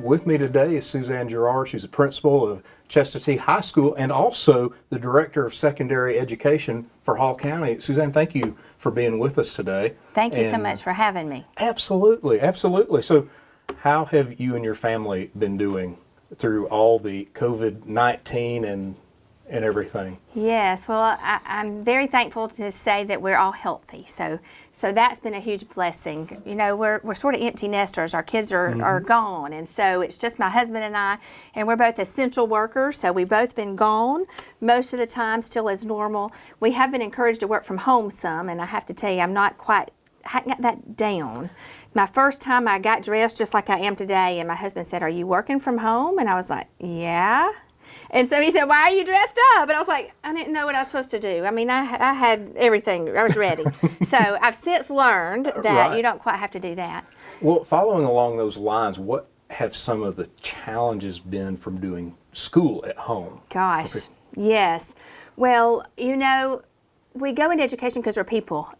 with me today is Suzanne Jarrard. She's the principal of Chestatee High School and also the director of secondary education for Hall County. Suzanne, thank you for being with us today. Thank you so much for having me. Absolutely, absolutely. So how have you and your family been doing through all the COVID-19 and everything? Yes, well, I'm very thankful to say that we're all healthy. So that's been a huge blessing. You know, we're sort of empty nesters. Our kids are gone, and so it's just my husband and I, and we're both essential workers, so we've both been gone most of the time, still as normal. We have been encouraged to work from home some, and I have to tell you, hadn't got that down. My first time I got dressed just like I am today, and my husband said, "Are you working from home?" And I was like, "Yeah." And so he said, "Why are you dressed up?" And I was like, I didn't know what I was supposed to do. I mean, I had everything. I was ready. So I've since learned that you don't quite have to do that. Well, following along those lines, what have some of the challenges been from doing school at home? Gosh, yes. Well, you know, we go into education because we're people,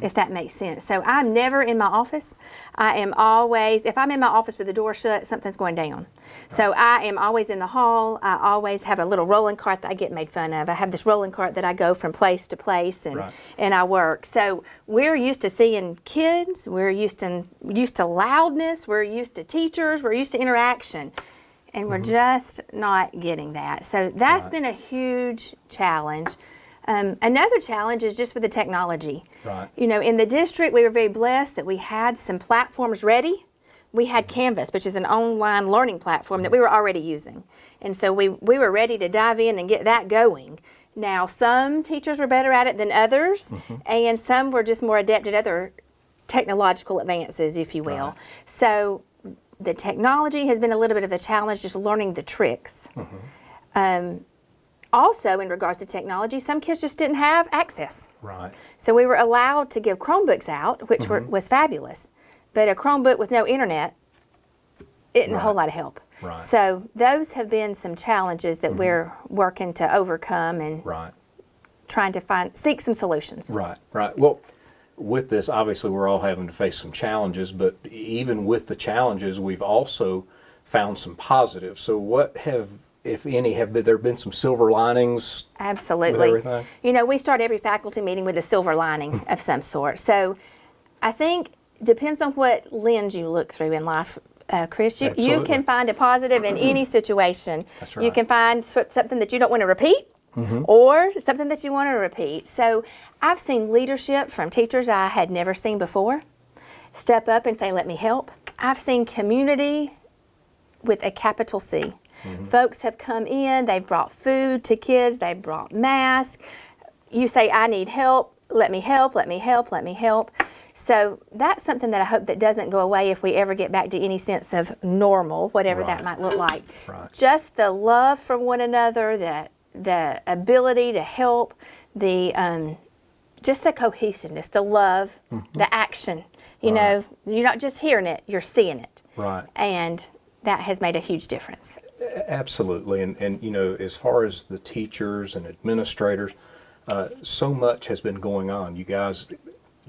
if that makes sense. So I'm never in my office. I am always, if I'm in my office with the door shut, something's going down. So I am always in the hall. I always have a little rolling cart that I get made fun of. I have this rolling cart that I go from place to place and I work. So we're used to seeing kids. We're used to loudness. We're used to teachers. We're used to interaction. And we're just not getting that. So that's been a huge challenge. Another challenge is just with the technology. Right. You know, in the district, we were very blessed that we had some platforms ready. We had Canvas, which is an online learning platform that we were already using. And so we were ready to dive in and get that going. Now, some teachers were better at it than others, and some were just more adept at other technological advances, if you will. Right. So the technology has been a little bit of a challenge, just learning the tricks. Also, in regards to technology, some kids just didn't have access. Right. So we were allowed to give Chromebooks out, which was fabulous. But a Chromebook with no internet isn't a whole lot of help. Right. So those have been some challenges that we're working to overcome and trying to seek some solutions. Right, right. Well, with this, obviously we're all having to face some challenges, but even with the challenges, we've also found some positives. So what have, if any, have there been some silver linings? Absolutely. With everything? You know, we start every faculty meeting with a silver lining of some sort. So I think depends on what lens you look through in life, Chris. You can find a positive in any situation. That's right. You can find something that you don't want to repeat or something that you want to repeat. So I've seen leadership from teachers I had never seen before step up and say, "Let me help." I've seen community with a capital C. Folks have come in, they've brought food to kids, they've brought masks. You say, "I need help, let me help, let me help, let me help." So that's something that I hope that doesn't go away if we ever get back to any sense of normal, whatever that might look like. Just the love for one another, the ability to help, just the cohesiveness, the love, the action. You know, you're not just hearing it, you're seeing it. Right. And that has made a huge difference. Absolutely. And you know, as far as the teachers and administrators, so much has been going on. You guys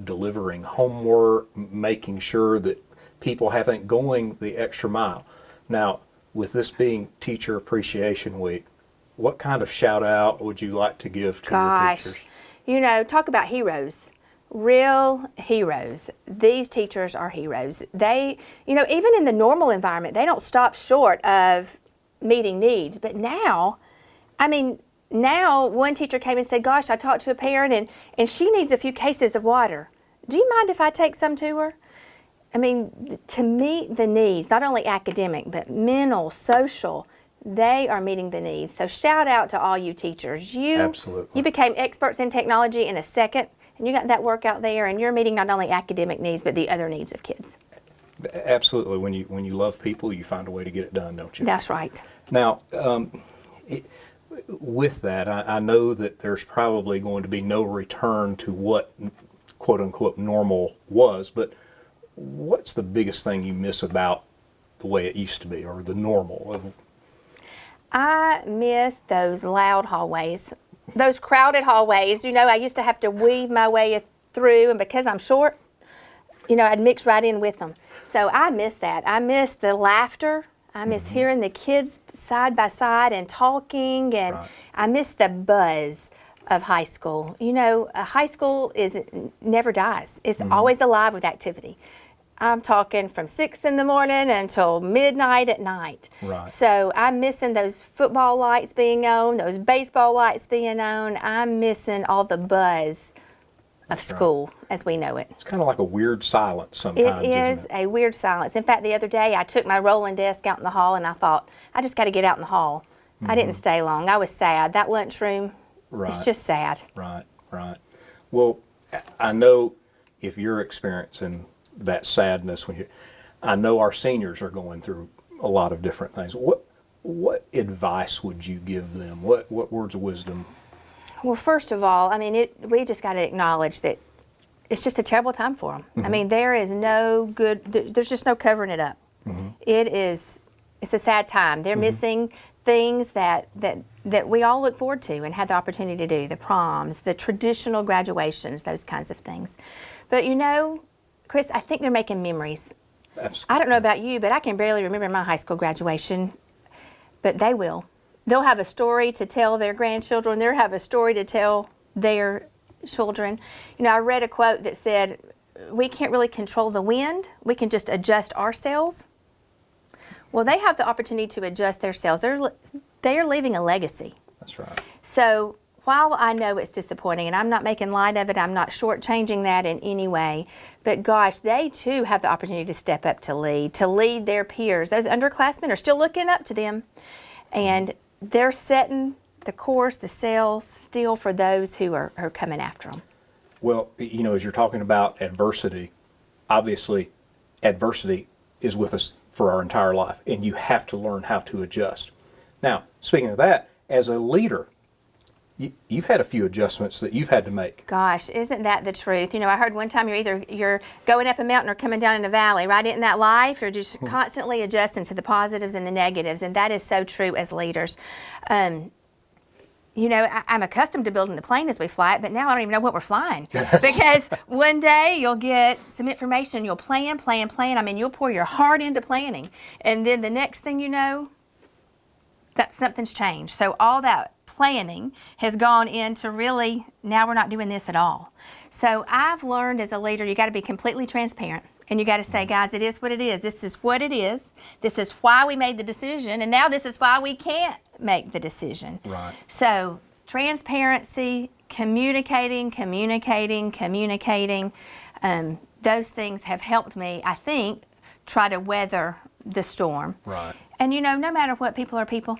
delivering homework, making sure that people haven't going the extra mile. Now, with this being Teacher Appreciation Week, what kind of shout out would you like to give to your teachers? You know, talk about heroes. Real heroes. These teachers are heroes. They, you know, even in the normal environment, they don't stop short of meeting needs. But now, I mean, now one teacher came and said, "Gosh, I talked to a parent and she needs a few cases of water. Do you mind if I take some to her?" I mean, to meet the needs, not only academic, but mental, social, they are meeting the needs. So shout out to all you teachers. Absolutely. You became experts in technology in a second. And you got that work out there, and you're meeting not only academic needs, but the other needs of kids. Absolutely. When you love people, you find a way to get it done, don't you? That's right. Now, with that, I know that there's probably going to be no return to what, quote unquote, normal was, but what's the biggest thing you miss about the way it used to be, or the normal? I miss those loud hallways. Those crowded hallways. You know, I used to have to weave my way through, and because I'm short, you know, I'd mix right in with them. So I miss that. I miss the laughter. I miss hearing the kids side by side and talking, and I miss the buzz of high school. You know, high school never dies. It's always alive with activity. I'm talking from 6 in the morning until midnight at night. Right. So I'm missing those football lights being on, those baseball lights being on. I'm missing all the buzz of school as we know it. It's kind of like a weird silence sometimes, It is isn't it? a weird silence. In fact, the other day I took my rolling desk out in the hall and I thought, I just got to get out in the hall. I didn't stay long. I was sad. That lunchroom, it's just sad. Right, right. Well, I know if you're experiencing that sadness I know our seniors are going through a lot of different things. What advice would you give them? What words of wisdom? Well, first of all, I mean, we just got to acknowledge that it's just a terrible time for them. I mean, there is no good, there's just no covering it up. It's a sad time. They're missing things that we all look forward to and had the opportunity to do, the proms, the traditional graduations, those kinds of things. But you know, Chris, I think they're making memories. Absolutely. I don't know about you, but I can barely remember my high school graduation, but they will. They'll have a story to tell their grandchildren. They'll have a story to tell their children. You know, I read a quote that said, we can't really control the wind. We can just adjust our sails. Well, they have the opportunity to adjust their sails. They're leaving a legacy. That's right. So while I know it's disappointing, and I'm not making light of it, I'm not shortchanging that in any way, but gosh, they too have the opportunity to step up to lead their peers. Those underclassmen are still looking up to them, and they're setting the course, the sails still for those who are coming after them. Well, you know, as you're talking about adversity, obviously adversity is with us for our entire life, and you have to learn how to adjust. Now, speaking of that, as a leader, you've had a few adjustments that you've had to make. Gosh, isn't that the truth? You know, I heard one time you're going up a mountain or coming down in a valley, right? Isn't that life? You're just constantly adjusting to the positives and the negatives, and that is so true as leaders. You know, I'm accustomed to building the plane as we fly it, but now I don't even know what we're flying. Because one day you'll get some information, you'll plan. I mean, you'll pour your heart into planning. And then the next thing you know, that something's changed. So all that planning has gone into really, now we're not doing this at all. So I've learned as a leader, you got to be completely transparent. And you got to say, guys, it is what it is. This is what it is. This is why we made the decision. And now this is why we can't make the decision. Right. So transparency, communicating. Those things have helped me, I think, try to weather the storm. Right. And you know, no matter what, people are people.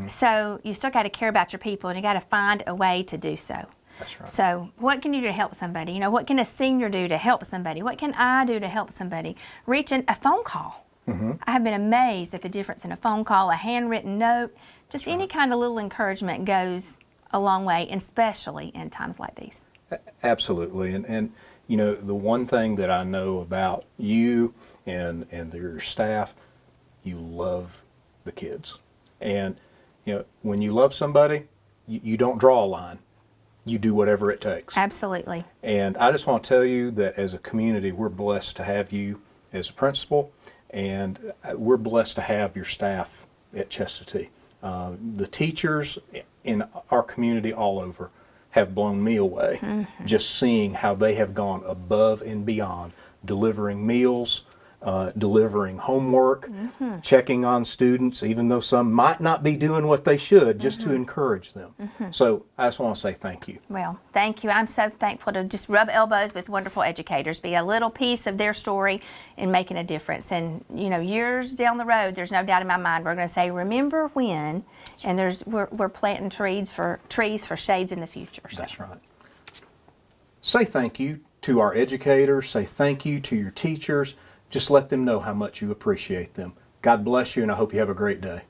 So you still got to care about your people, and you got to find a way to do so. That's right. So what can you do to help somebody? You know, what can a senior do to help somebody? What can I do to help somebody? Reaching a phone call. I have been amazed at the difference in a phone call, a handwritten note. Just any kind of little encouragement goes a long way, and especially in times like these. Absolutely. And you know, the one thing that I know about you and your staff, you love the kids. And you know, when you love somebody, you don't draw a line. You do whatever it takes. Absolutely. And I just want to tell you that as a community, we're blessed to have you as a principal, and we're blessed to have your staff at Chestatee. The teachers in our community all over have blown me away, just seeing how they have gone above and beyond, delivering meals, delivering homework, checking on students, even though some might not be doing what they should, just to encourage them. So I just want to say thank you. Well, thank you. I'm so thankful to just rub elbows with wonderful educators, be a little piece of their story in making a difference. And, you know, years down the road, there's no doubt in my mind, we're going to say, remember when, and we're planting trees for shades in the future. So. That's right. Say thank you to our educators. Say thank you to your teachers. Just let them know how much you appreciate them. God bless you, and I hope you have a great day.